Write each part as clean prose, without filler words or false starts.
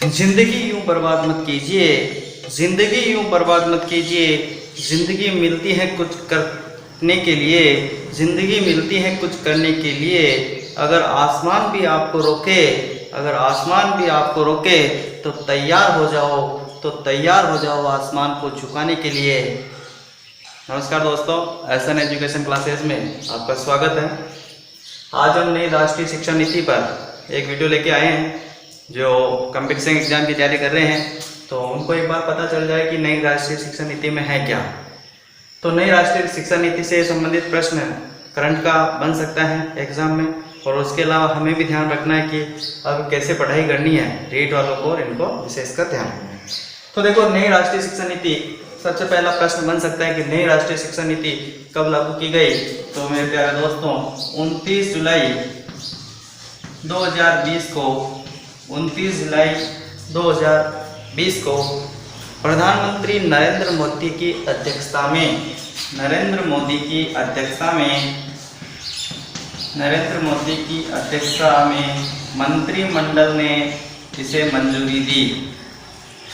जिंदगी यूं बर्बाद मत कीजिए, जिंदगी यूं बर्बाद मत कीजिए। जिंदगी मिलती है कुछ करने के लिए, जिंदगी मिलती है कुछ करने के लिए। अगर आसमान भी आपको रोके, अगर आसमान भी आपको रोके तो तैयार हो जाओ, तो तैयार हो जाओ आसमान को झुकाने के लिए। नमस्कार दोस्तों, एसएन एजुकेशन क्लासेस में आपका स्वागत है। आज हम नई राष्ट्रीय शिक्षा नीति पर एक वीडियो लेके आए हैं। जो कंपटीशन एग्जाम की तैयारी कर रहे हैं तो उनको एक बार पता चल जाए कि नई राष्ट्रीय शिक्षा नीति में है क्या। तो नई राष्ट्रीय शिक्षा नीति से संबंधित प्रश्न करंट का बन सकता है एग्जाम में, और उसके अलावा हमें भी ध्यान रखना है कि अब कैसे पढ़ाई करनी है रीट वालों को, और इनको विशेषकर ध्यान रखना है। तो देखो, नई राष्ट्रीय शिक्षा नीति, सबसे पहला प्रश्न बन सकता है कि नई राष्ट्रीय शिक्षा नीति कब लागू की गई। तो मेरे प्यारे दोस्तों, 29 जुलाई 2020 को 29 जुलाई 2020 को प्रधानमंत्री नरेंद्र मोदी की अध्यक्षता में, नरेंद्र मोदी की अध्यक्षता में मंत्रिमंडल ने इसे मंजूरी दी।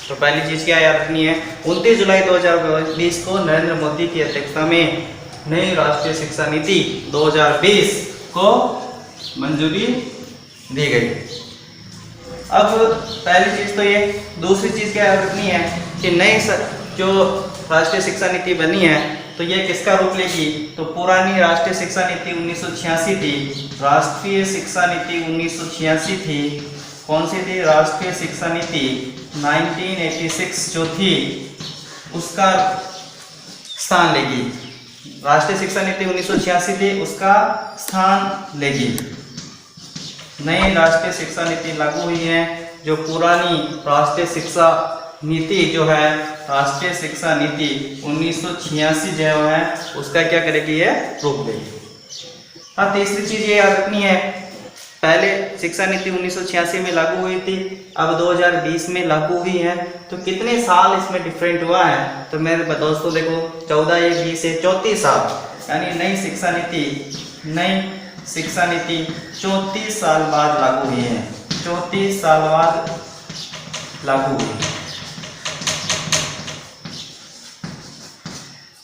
तो पहली चीज़ क्या याद रखनी है, 29 जुलाई 2020 को नरेंद्र मोदी की अध्यक्षता में नई राष्ट्रीय शिक्षा नीति 2020 को मंजूरी दी गई। अब पहली चीज़ तो ये, दूसरी चीज़ क्या याद रखनी है कि नई जो राष्ट्रीय शिक्षा नीति बनी है तो ये किसका रूप लेगी। तो पुरानी राष्ट्रीय शिक्षा नीति 1986 थी, राष्ट्रीय शिक्षा नीति 1986 थी। कौन सी थी? राष्ट्रीय शिक्षा नीति 1986 जो थी उसका स्थान लेगी। राष्ट्रीय शिक्षा नीति 1986 थी, उसका स्थान लेगी। नई राष्ट्रीय शिक्षा नीति लागू हुई है। जो पुरानी राष्ट्रीय शिक्षा नीति जो है, राष्ट्रीय शिक्षा नीति 1986 जो है उसका क्या करेगी, ये रूप देगी। अब तीसरी चीज ये याद रखनी है, पहले शिक्षा नीति 1986 में लागू हुई थी, अब 2020 में लागू हुई है। तो कितने साल इसमें डिफरेंट हुआ है? तो मेरे दोस्तों देखो, 14 एक 20 से 34 साल, यानी नई शिक्षा नीति 34 साल बाद लागू हुई है। 34 साल बाद लागू हुई।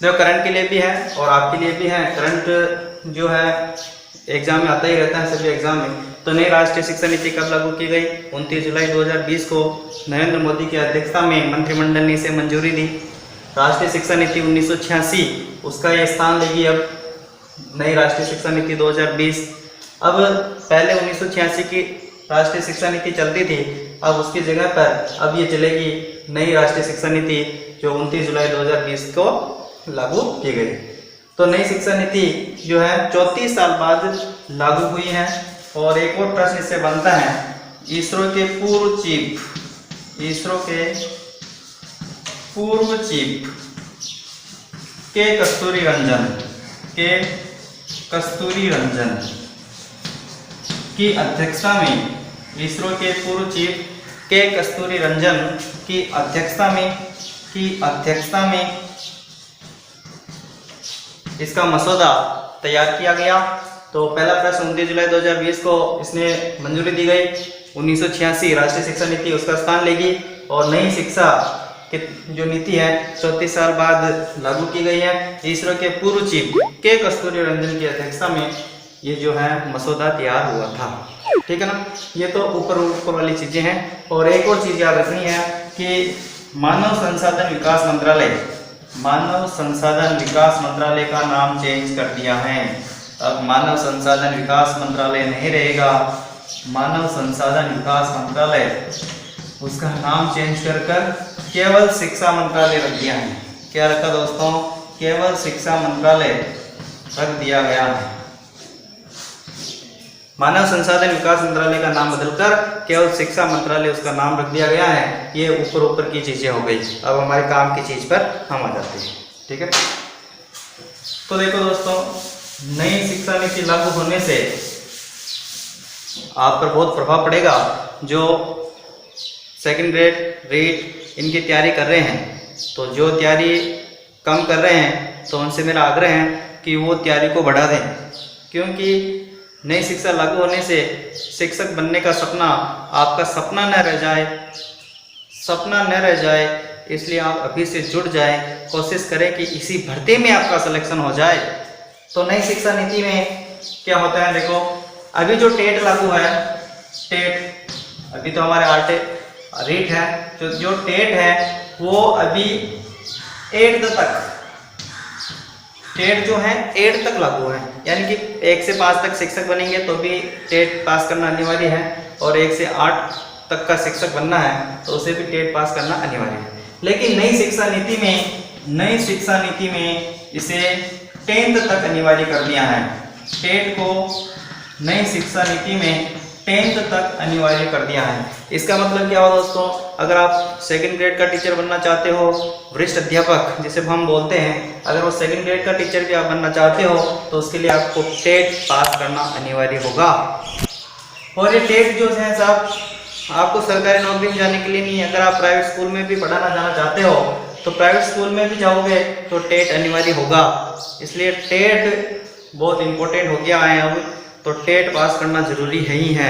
देखो, करंट के लिए भी है और आपके लिए भी है। करंट जो है एग्जाम में आता ही रहता है, सभी एग्जाम में। तो नई राष्ट्रीय शिक्षा नीति कब लागू की गई? 29 जुलाई 2020 को नरेंद्र मोदी की अध्यक्षता में मंत्रिमंडल ने इसे मंजूरी दी। राष्ट्रीय शिक्षा नीति 1986 उसका ये स्थान लेगी अब नई राष्ट्रीय शिक्षा नीति 2020। अब पहले 1986 की राष्ट्रीय शिक्षा नीति चलती थी, अब उसकी जगह पर अब ये चलेगी नई राष्ट्रीय शिक्षा नीति जो 29 जुलाई 2020 को लागू की गई। तो नई शिक्षा नीति जो है 34 साल बाद लागू हुई है। और एक और प्रश्न इससे बनता है, इसरो के पूर्व चीफ के कस्तूरी रंजन की अध्यक्षता में, इसरो के पूर्व चीफ के कस्तूरी रंजन की अध्यक्षता में इसका मसौदा तैयार किया गया। तो पहला प्रश्न, 29 जुलाई 2020 को इसने मंजूरी दी गई। 1986 राष्ट्रीय शिक्षा नीति उसका स्थान लेगी, और नई शिक्षा की जो नीति है 34 साल बाद लागू की गई है। इसरो के पूर्व चीफ के कस्तूरी रंजन की अध्यक्षता में ये जो है मसौदा तैयार हुआ था। ठीक है ना। ये तो ऊपर वाली चीजें हैं। और एक और चीज याद रखनी है कि मानव संसाधन विकास मंत्रालय का नाम चेंज कर दिया है। अब मानव संसाधन विकास मंत्रालय नहीं रहेगा, मानव संसाधन विकास मंत्रालय उसका नाम चेंज कर केवल शिक्षा मंत्रालय रख दिया है। क्या रखा दोस्तों? केवल शिक्षा मंत्रालय रख दिया गया है। मानव संसाधन विकास मंत्रालय का नाम बदलकर केवल शिक्षा मंत्रालय उसका नाम रख दिया गया है। ये ऊपर की चीजें हो गई। अब हमारे काम की चीज पर हम आ जाते हैं। ठीक है। तो देखो दोस्तों, नई शिक्षा नीति लागू होने से आप पर बहुत प्रभाव पड़ेगा। जो सेकंड ग्रेड रीट इनकी तैयारी कर रहे हैं, तो जो तैयारी कम कर रहे हैं तो उनसे मेरा आग्रह है कि वो तैयारी को बढ़ा दें, क्योंकि नई शिक्षा लागू होने से शिक्षक बनने का सपना आपका सपना न रह जाए, सपना न रह जाए, इसलिए आप अभी से जुड़ जाएं, कोशिश करें कि इसी भर्ती में आपका सिलेक्शन हो जाए। तो नई शिक्षा नीति में क्या होता है, देखो अभी जो टेट लागू है, टेट अभी तो हमारे रीट है, जो टेट है वो अभी 8th तक, टेट जो है 8 तक लागू है, यानी कि 1 से 5 तक शिक्षक बनेंगे तो भी टेट पास करना अनिवार्य है, और 1 से 8 तक का शिक्षक बनना है तो उसे भी टेट पास करना अनिवार्य है। लेकिन नई शिक्षा नीति में इसे 10th तक अनिवार्य कर दिया है। टेट को नई शिक्षा नीति में 10th तक अनिवार्य कर दिया है। इसका मतलब क्या हुआ दोस्तों, अगर आप 2nd ग्रेड का टीचर बनना चाहते हो, वरिष्ठ अध्यापक जिसे हम बोलते हैं, अगर वो 2nd ग्रेड का टीचर भी आप बनना चाहते हो तो उसके लिए आपको टेट पास करना अनिवार्य होगा। और ये टेट जो है साहब आपको सरकारी नौकरी में जाने के लिए नहीं है, अगर आप प्राइवेट स्कूल में भी पढ़ाना जाना चाहते हो तो प्राइवेट स्कूल में भी जाओगे तो टेट अनिवार्य होगा। इसलिए टेट बहुत इंपॉर्टेंट हो गया है अब, तो टेट पास करना जरूरी है ही है।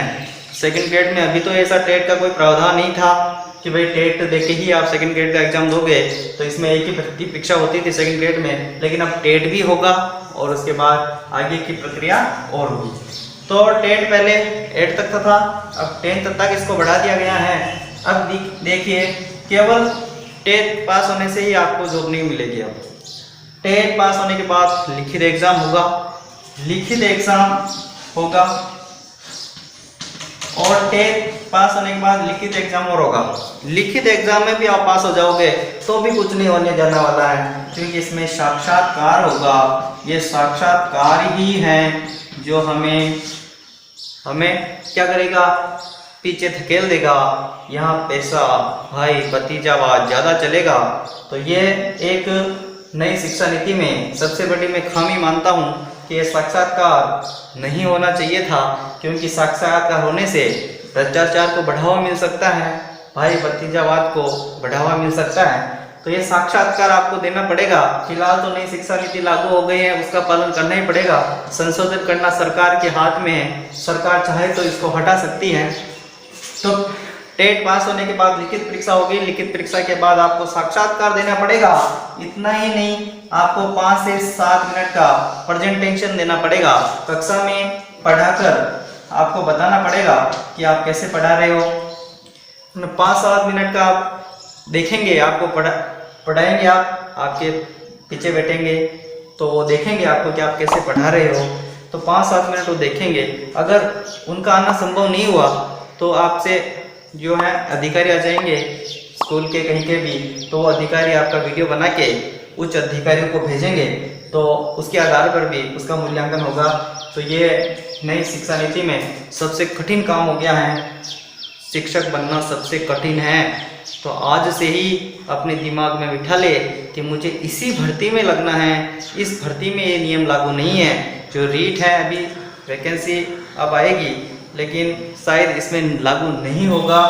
2nd ग्रेड में अभी तो ऐसा टेट का कोई प्रावधान नहीं था कि भाई टेट देके ही आप 2nd ग्रेड का एग्जाम दोगे, तो इसमें एक ही भर्ती परीक्षा होती थी 2nd ग्रेड में, लेकिन अब टेट भी होगा और उसके बाद आगे की प्रक्रिया और होगी। तो टेट पहले 8 तक था, अब 10th तक इसको बढ़ा दिया गया है। अब देखिए केवल टेट पास होने से ही आपको जॉब नहीं मिलेगी। अब टेट पास होने के बाद लिखित एग्जाम होगा, और टेट पास होने के बाद लिखित एग्जाम और होगा। लिखित एग्जाम में भी आप पास हो जाओगे तो भी कुछ नहीं होने जाने वाला है, क्योंकि इसमें साक्षात्कार होगा। ये साक्षात्कार ही है जो हमें क्या करेगा, पीछे धकेल देगा। यहाँ पैसा भाई भतीजावाद ज़्यादा चलेगा। तो ये एक नई शिक्षा नीति में सबसे बड़ी मैं खामी मानता हूँ कि ये साक्षात्कार नहीं होना चाहिए था, क्योंकि साक्षात्कार होने से भ्रष्टाचार को बढ़ावा मिल सकता है, भाई भतीजावाद को बढ़ावा मिल सकता है। तो ये साक्षात्कार आपको देना पड़ेगा। फिलहाल तो नई शिक्षा नीति लागू हो गई है, उसका पालन करना ही पड़ेगा। संशोधित करना सरकार के हाथ में है, सरकार चाहे तो इसको हटा सकती है। तो टेट पास होने के बाद लिखित परीक्षा होगी, लिखित परीक्षा के बाद आपको साक्षात्कार देना पड़ेगा। इतना ही नहीं, आपको 5 से 7 मिनट का प्रेजेंटेशन देना पड़ेगा। कक्षा में पढ़ाकर आपको बताना पड़ेगा कि आप कैसे पढ़ा रहे हो। 5-7 मिनट का आप देखेंगे, आपको पढ़ाएंगे, आप आपके पीछे बैठेंगे तो वो देखेंगे आपको कि आप कैसे पढ़ा रहे हो। तो 5-7 मिनट वो देखेंगे। अगर उनका आना संभव नहीं हुआ तो आपसे जो है अधिकारी आ जाएंगे स्कूल के कहीं के भी, तो वो अधिकारी आपका वीडियो बना के उच्च अधिकारियों को भेजेंगे, तो उसके आधार पर भी उसका मूल्यांकन होगा। तो ये नई शिक्षा नीति में सबसे कठिन काम हो गया है। शिक्षक बनना सबसे कठिन है। तो आज से ही अपने दिमाग में बिठा ले कि मुझे इसी भर्ती में लगना है। इस भर्ती में ये नियम लागू नहीं है। जो रीट है अभी वैकेंसी अब आएगी, लेकिन शायद इसमें लागू नहीं होगा,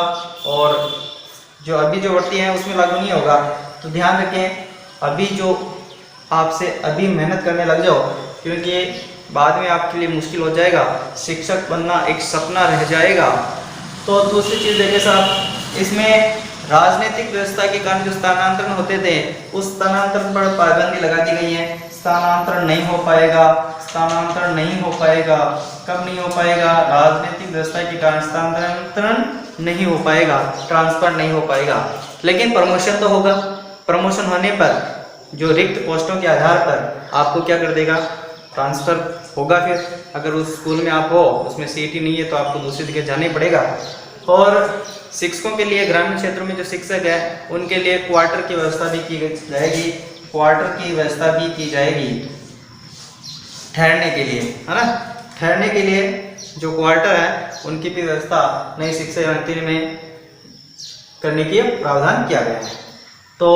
और जो अभी जो भर्ती है उसमें लागू नहीं होगा। तो ध्यान रखें, अभी जो आपसे अभी मेहनत करने लग जाओ, क्योंकि बाद में आपके लिए मुश्किल हो जाएगा। शिक्षक बनना एक सपना रह जाएगा। तो दूसरी चीज़ देखिए साहब, इसमें राजनीतिक व्यवस्था के कारण जो स्थानांतरण होते थे, उस स्थानांतरण पर पाबंदी लगा दी गई है। स्थानांतरण नहीं हो पाएगा, स्थानांतरण नहीं हो पाएगा। कब नहीं हो पाएगा? राजनीतिक व्यवस्था के कारण स्थानांतरण नहीं हो पाएगा, ट्रांसफर नहीं हो पाएगा। लेकिन प्रमोशन तो होगा। प्रमोशन होने पर जो रिक्त पोस्टों के आधार पर आपको क्या कर देगा, ट्रांसफर होगा। फिर अगर उस स्कूल में आप हो, उसमें सीट ही नहीं है, तो आपको दूसरी जगह जाना ही पड़ेगा। और शिक्षकों के लिए ग्रामीण क्षेत्रों में जो शिक्षक है उनके लिए क्वार्टर की व्यवस्था भी की जाएगी, क्वार्टर की व्यवस्था भी की जाएगी ठहरने के लिए, है ना। ठहरने के लिए जो क्वार्टर है उनकी भी व्यवस्था नई शिक्षा नीति में करने की प्रावधान किया गया है। तो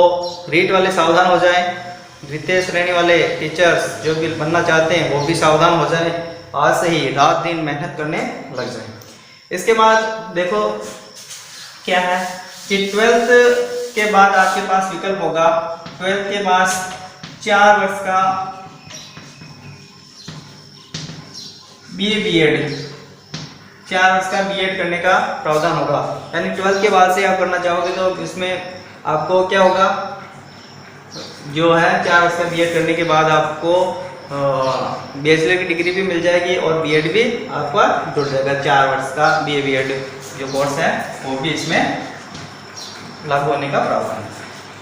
रीट वाले सावधान हो जाएं, द्वितीय श्रेणी वाले टीचर्स जो भी बनना चाहते हैं वो भी सावधान हो जाएं, आज से ही रात दिन मेहनत करने लग जाएं। इसके बाद देखो क्या है कि 12th के बाद आपके पास विकल्प होगा। 12th के बाद 4 वर्ष का BA BEd, 4 वर्ष का बीएड करने का प्रावधान होगा। यानी 12th के बाद से आप करना चाहोगे तो इसमें आपको क्या होगा, जो है 4 वर्ष का बीएड करने के बाद आपको बैचलर की डिग्री भी मिल जाएगी और बीएड भी आपका जुड़ जाएगा। 4 वर्ष का बीएड जो कोर्स है वो भी इसमें लागू होने का प्रावधान है।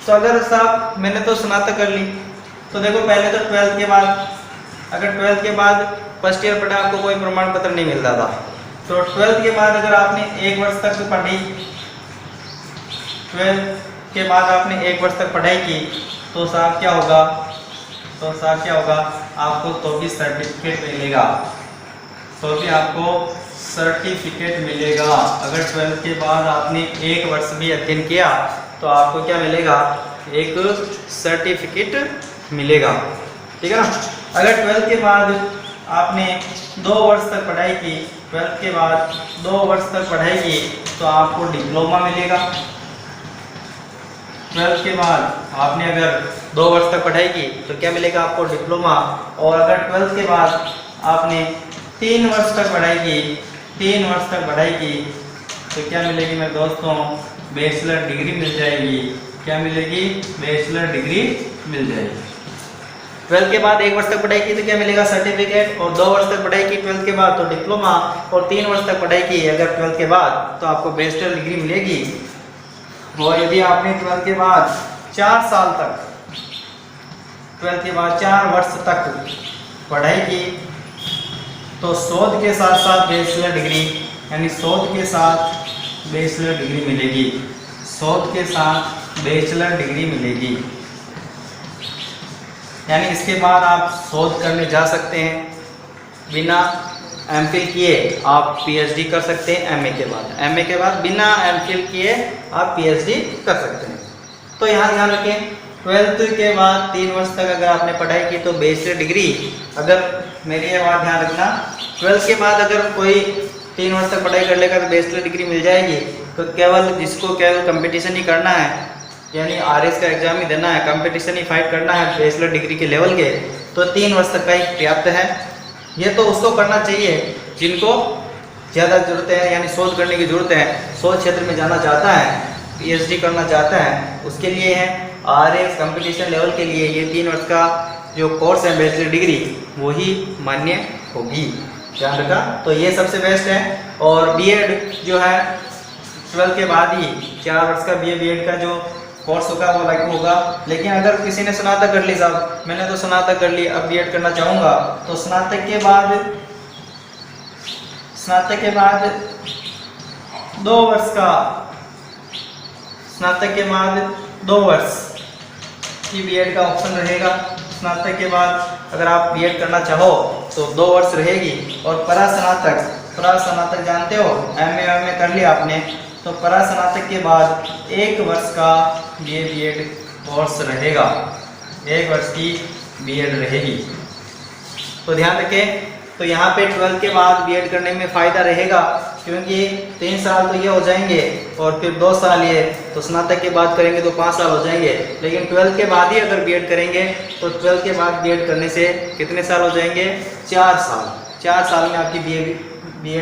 तो अगर साहब मैंने तो स्नातक कर ली, तो देखो पहले तो 12th के बाद, अगर 12th के बाद फर्स्ट ईयर पढ़ा आपको कोई प्रमाण पत्र नहीं मिलता था, तो 12th के बाद अगर आपने 1 वर्ष तक पढ़ी, 12th के बाद आपने 1 वर्ष तक पढ़ाई की, तो साहब क्या होगा, आपको तो भी सर्टिफिकेट मिलेगा, तो भी आपको सर्टिफिकेट मिलेगा। अगर 12th के बाद आपने 1 वर्ष भी अध्ययन किया तो आपको क्या मिलेगा, एक सर्टिफिकेट मिलेगा, ठीक है ना। अगर 12th के बाद आपने 2 वर्ष तक पढ़ाई की, 12th के बाद 2 वर्ष तक पढ़ाई की तो आपको डिप्लोमा मिलेगा। 12th के बाद आपने अगर 2 वर्ष तक पढ़ाई की तो क्या मिलेगा, आपको डिप्लोमा। और अगर 12th के बाद आपने 3 वर्ष तक पढ़ाई की तो क्या मिलेगी मेरे दोस्तों, बैचलर डिग्री मिल जाएगी। क्या मिलेगी, बैचलर डिग्री मिल जाएगी। 12th के बाद 1 वर्ष तक पढ़ाई की तो क्या मिलेगा, सर्टिफिकेट। और 2 वर्ष तक पढ़ाई की 12th के बाद तो डिप्लोमा। और 3 वर्ष तक पढ़ाई की अगर 12th के बाद तो आपको बैचलर डिग्री मिलेगी। और यदि आपने 12th के बाद 4 साल तक, 12th के बाद 4 वर्ष तक पढ़ाई की तो शोध के साथ साथ बैचलर डिग्री, यानी शोध के साथ बैचलर डिग्री मिलेगी, शोध के साथ बैचलर डिग्री मिलेगी। यानी इसके बाद आप शोध करने जा सकते हैं, बिना एमफिल किए आप पीएचडी कर सकते हैं। एमए के बाद बिना एमफिल किए आप पीएचडी कर सकते हैं। तो यहाँ ध्यान रखें, 12th के बाद 3 वर्ष तक अगर आपने पढ़ाई की तो बैचलर डिग्री। अगर मेरी ये बात ध्यान रखना, 12th के बाद अगर कोई 3 वर्ष तक पढ़ाई कर लेगा तो बैचलर डिग्री मिल जाएगी। तो केवल जिसको केवल कंपटीशन ही करना है, यानी आरएस का एग्जाम ही देना है, कंपटीशन ही फाइट करना है बैचलर डिग्री के लेवल के, तो 3 वर्ष तक का ही पर्याप्त है। ये तो उसको करना चाहिए जिनको ज़्यादा ज़रूरत है, यानी शोध करने की ज़रूरत है, शोध क्षेत्र में जाना चाहता है, पीएचडी करना चाहता है, उसके लिए है। आरएस कंपटीशन लेवल के लिए ये 3 वर्ष का जो कोर्स है बैचलर डिग्री वही मान्य होगी, ध्यान रखा। तो ये सबसे बेस्ट है। और बीएड जो है 12th के बाद ही 4 वर्ष का बीएड का जो कोर्स होगा वो लागू होगा। लेकिन अगर किसी ने स्नातक कर ली, साहब मैंने तो स्नातक कर ली, अब बीएड करना चाहूँगा, तो स्नातक के बाद 2 वर्ष की बीएड का ऑप्शन रहेगा। स्नातक के बाद अगर आप बीएड करना चाहो तो 2 वर्ष रहेगी। और परास्नातक जानते हो, एमए कर लिया आपने, तो परास्नातक के बाद 1 वर्ष का ये बीएड कोर्स रहेगा, 1 वर्ष की बीएड रहेगी। तो ध्यान रखें, तो यहाँ पे 12th के बाद बीएड करने में फ़ायदा रहेगा, क्योंकि 3 साल तो ये हो जाएंगे और फिर 2 साल ये, तो स्नातक के बाद करेंगे तो 5 साल हो जाएंगे। लेकिन 12th के बाद ही अगर बीएड करेंगे तो 12th के बाद बीएड करने से कितने साल हो जाएंगे, 4 साल। 4 साल में आपकी बीएड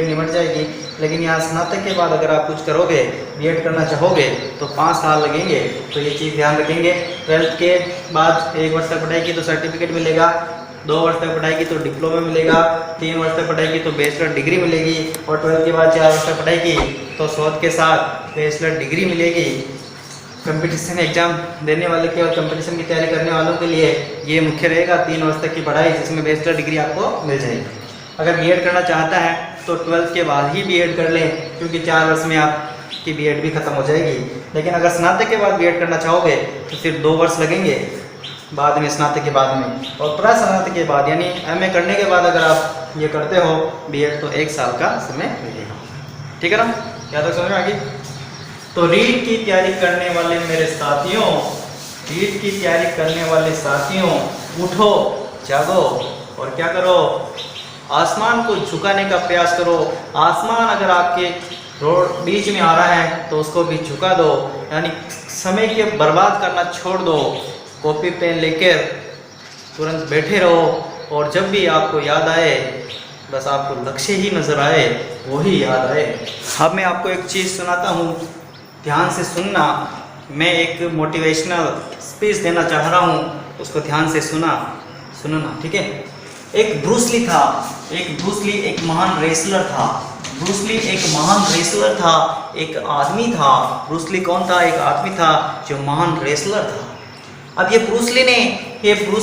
निमट जाएगी। लेकिन यहाँ स्नातक के बाद अगर आप कुछ करोगे, बीएड करना चाहोगे तो 5 साल लगेंगे। तो ये चीज़ ध्यान रखेंगे। 12th के बाद 1 वर्ष तक पढ़ाई की तो सर्टिफिकेट मिलेगा, 2 वर्ष तक पढ़ाई की तो डिप्लोमा मिलेगा, 3 वर्ष तक पढ़ाई की तो बैचलर डिग्री मिलेगी, और 12th के बाद 4 वर्ष तक पढ़ाई की तो शोध के साथ बैचलर डिग्री मिलेगी। कंपटीशन एग्जाम देने वाले के और कंपटीशन की तैयारी करने वालों के लिए ये मुख्य रहेगा, 3 वर्ष तक की पढ़ाई जिसमें बैचलर डिग्री आपको मिल जाएगी। अगर बीएड करना चाहता है तो 12th के बाद ही बीएड कर लें, क्योंकि 4 वर्ष में आपकी बीएड भी खत्म हो जाएगी। लेकिन अगर स्नातक के बाद बीएड करना चाहोगे तो फिर 2 वर्ष लगेंगे बाद में, स्नातक के बाद में। और परास्नातक के बाद यानी एमए करने के बाद अगर आप ये करते हो बीएड तो 1 साल का समय मिलेगा। ठीक है ना, क्या तक समझ में आ गई? तो रीट की तैयारी करने वाले मेरे साथियों, रीट की तैयारी करने वाले साथियों, उठो, जागो और क्या करो, आसमान को झुकाने का प्रयास करो। आसमान अगर आपके रोड बीच में आ रहा है तो उसको भी झुका दो, यानी समय के बर्बाद करना छोड़ दो। कॉपी पेन लेकर तुरंत बैठे रहो, और जब भी आपको याद आए बस आपको लक्ष्य ही नज़र आए, वही याद आए। अब मैं आपको एक चीज़ सुनाता हूँ, ध्यान से सुनना। मैं एक मोटिवेशनल स्पीच देना चाह रहा हूँ, उसको ध्यान से सुनना, ठीक है। एक ब्रूस ली था, एक महान रेसलर था। ब्रूस ली एक महान रेसलर था, एक आदमी था। ब्रूस ली कौन था? एक आदमी था जो महान रेसलर था। अब ये ब्रूस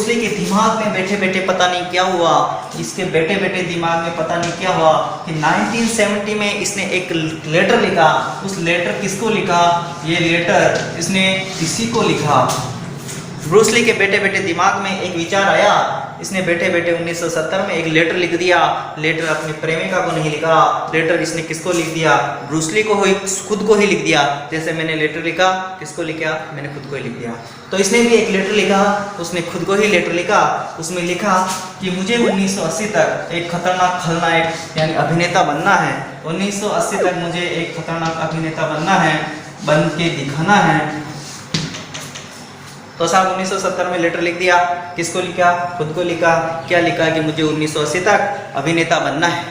ली के दिमाग में बैठे बैठे पता नहीं क्या हुआ, इसके बैठे बैठे दिमाग में पता नहीं क्या हुआ कि 1970 में इसने एक लेटर लिखा। उस लेटर किसको लिखा? ये लेटर इसने किसी को लिखा। ब्रूस ली के बैठे बैठे दिमाग में एक विचार आया, इसने बैठे बैठे 1970 में एक लेटर लिख दिया। लेटर अपनी प्रेमिका को नहीं लिखा, लेटर इसने किसको लिख दिया? ब्रूस ली को खुद को ही लिख दिया। जैसे मैंने लेटर लिखा, किसको लिखा? मैंने खुद को ही लिख दिया। तो इसने भी एक लेटर लिखा, उसने खुद को ही लेटर लिखा। उसमें लिखा कि मुझे 1980 तक एक खतरनाक खलनायक यानी अभिनेता बनना है। 1980 तक मुझे एक खतरनाक अभिनेता बनना है, बन के दिखाना है। तो साहब 1970 में लेटर लिख दिया। किसको लिखा? खुद को लिखा। क्या लिखा? कि मुझे 1980 तक अभिनेता बनना है।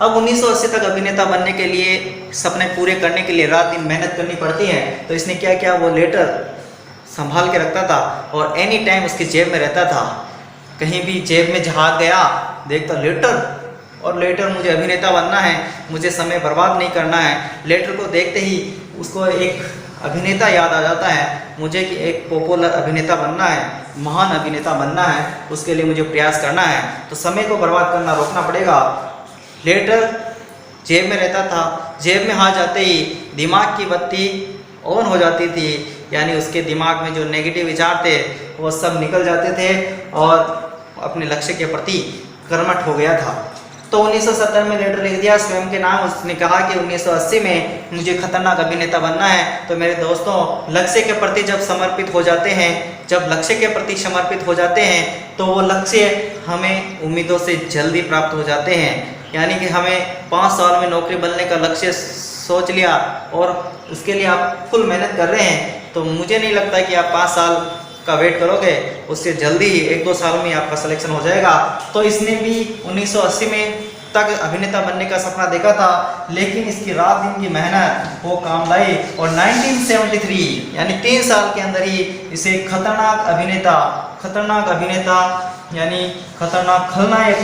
अब 1980 तक अभिनेता बनने के लिए, सपने पूरे करने के लिए रात दिन मेहनत करनी पड़ती है। तो इसने क्या किया? वो लेटर संभाल के रखता था और एनी टाइम उसकी जेब में रहता था। कहीं भी जेब में हाथ गया, देखता लेटर, और लेटर मुझे अभिनेता बनना है, मुझे समय बर्बाद नहीं करना है। लेटर को देखते ही उसको एक अभिनेता याद आ जाता है, मुझे कि एक पॉपुलर अभिनेता बनना है, महान अभिनेता बनना है, उसके लिए मुझे प्रयास करना है। तो समय को बर्बाद करना रोकना पड़ेगा। लेटर जेब में रहता था, जेब में हाथ जाते ही दिमाग की बत्ती ऑन हो जाती थी, यानी उसके दिमाग में जो नेगेटिव विचार थे वो सब निकल जाते थे और अपने लक्ष्य के प्रति कर्मठ हो गया था। तो 1970 में लेटर लिख दिया स्वयं के नाम। उसने कहा कि 1980 में मुझे खतरनाक अभिनेता बनना है। तो मेरे दोस्तों, लक्ष्य के प्रति जब समर्पित हो जाते हैं, जब लक्ष्य के प्रति समर्पित हो जाते हैं, तो वो लक्ष्य हमें उम्मीदों से जल्दी प्राप्त हो जाते हैं। यानी कि हमें 5 साल में नौकरी बनने का लक्ष्य सोच लिया और उसके लिए आप फुल मेहनत कर रहे हैं, तो मुझे नहीं लगता कि आप 5 साल का वेट करोगे, उससे जल्दी ही 1-2 साल में आपका सिलेक्शन हो जाएगा। तो इसने भी 1980 में तक अभिनेता बनने का सपना देखा था, लेकिन इसकी रात दिन की मेहनत वो काम लाई और 1973 यानी 3 साल के अंदर ही इसे खतरनाक अभिनेता यानी खतरनाक खलनायक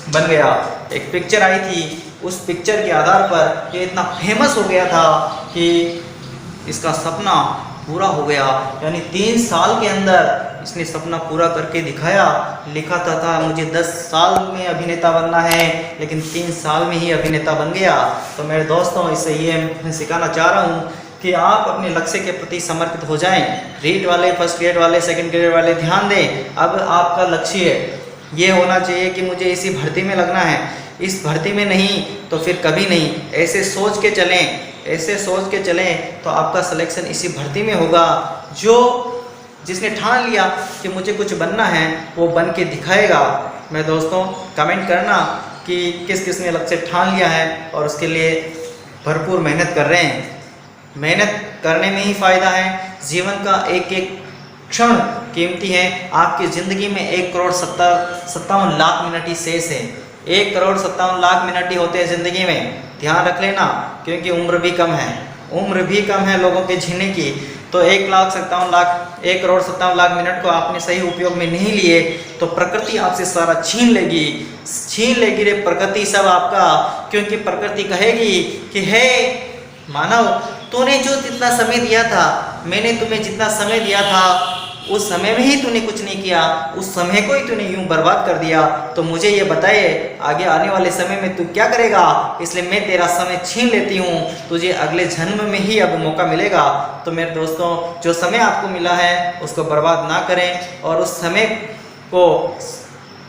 बन गया। एक पिक्चर आई थी, उस पिक्चर के आधार पर ये इतना फेमस हो गया था कि इसका सपना पूरा हो गया। यानी 3 साल के अंदर इसने सपना पूरा करके दिखाया। लिखा था मुझे 10 साल में अभिनेता बनना है, लेकिन 3 साल में ही अभिनेता बन गया। तो मेरे दोस्तों, इससे ये मैं सिखाना चाह रहा हूँ कि आप अपने लक्ष्य के प्रति समर्पित हो जाएं। रीट वाले, फर्स्ट ग्रेड वाले, सेकंड ग्रेड वाले ध्यान दें। अब आपका लक्ष्य ये होना चाहिए कि मुझे इसी भर्ती में लगना है, इस भर्ती में नहीं तो फिर कभी नहीं। ऐसे सोच के चलें तो आपका सिलेक्शन इसी भर्ती में होगा। जिसने ठान लिया कि मुझे कुछ बनना है, वो बन के दिखाएगा। मैं दोस्तों, कमेंट करना कि किस किस ने लक्ष्य ठान लिया है और उसके लिए भरपूर मेहनत कर रहे हैं। मेहनत करने में ही फ़ायदा है। जीवन का एक एक क्षण कीमती है। आपकी ज़िंदगी में 1,57 लाख मिनट ही शेष है। 1,57 लाख मिनट ही होते हैं ज़िंदगी में, ध्यान रख लेना, क्योंकि उम्र भी कम है लोगों के जीने की। तो 1,57 लाख मिनट को आपने सही उपयोग में नहीं लिए तो प्रकृति आपसे सारा छीन लेगी रे प्रकृति सब आपका। क्योंकि प्रकृति कहेगी कि हे मानव, तूने जो जितना समय दिया था, मैंने तुम्हें जितना समय दिया था, उस समय में ही तूने कुछ नहीं किया, उस समय को ही तूने यूं बर्बाद कर दिया। तो मुझे ये बताए आगे आने वाले समय में तू क्या करेगा। इसलिए मैं तेरा समय छीन लेती हूँ, तुझे अगले जन्म में ही अब मौका मिलेगा। तो मेरे दोस्तों, जो समय आपको मिला है उसको बर्बाद ना करें और उस समय को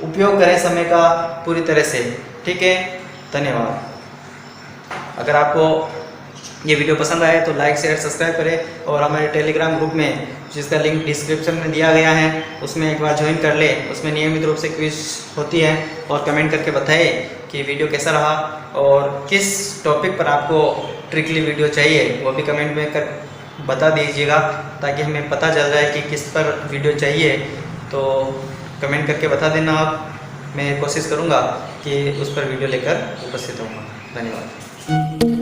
उपयोग करें, समय का पूरी तरह से। ठीक है, धन्यवाद। अगर आपको ये वीडियो पसंद आए तो लाइक, शेयर, सब्सक्राइब करें और हमारे टेलीग्राम ग्रुप में, जिसका लिंक डिस्क्रिप्शन में दिया गया है, उसमें एक बार ज्वाइन कर ले। उसमें नियमित रूप से क्विज होती है और कमेंट करके बताएं कि वीडियो कैसा रहा और किस टॉपिक पर आपको ट्रिकली वीडियो चाहिए, वो भी कमेंट में कर बता दीजिएगा, ताकि हमें पता चल जाए कि किस पर वीडियो चाहिए। तो कमेंट करके बता देना आप। मैं कोशिश करूँगा कि उस पर वीडियो लेकर उपस्थित होऊंगा। धन्यवाद।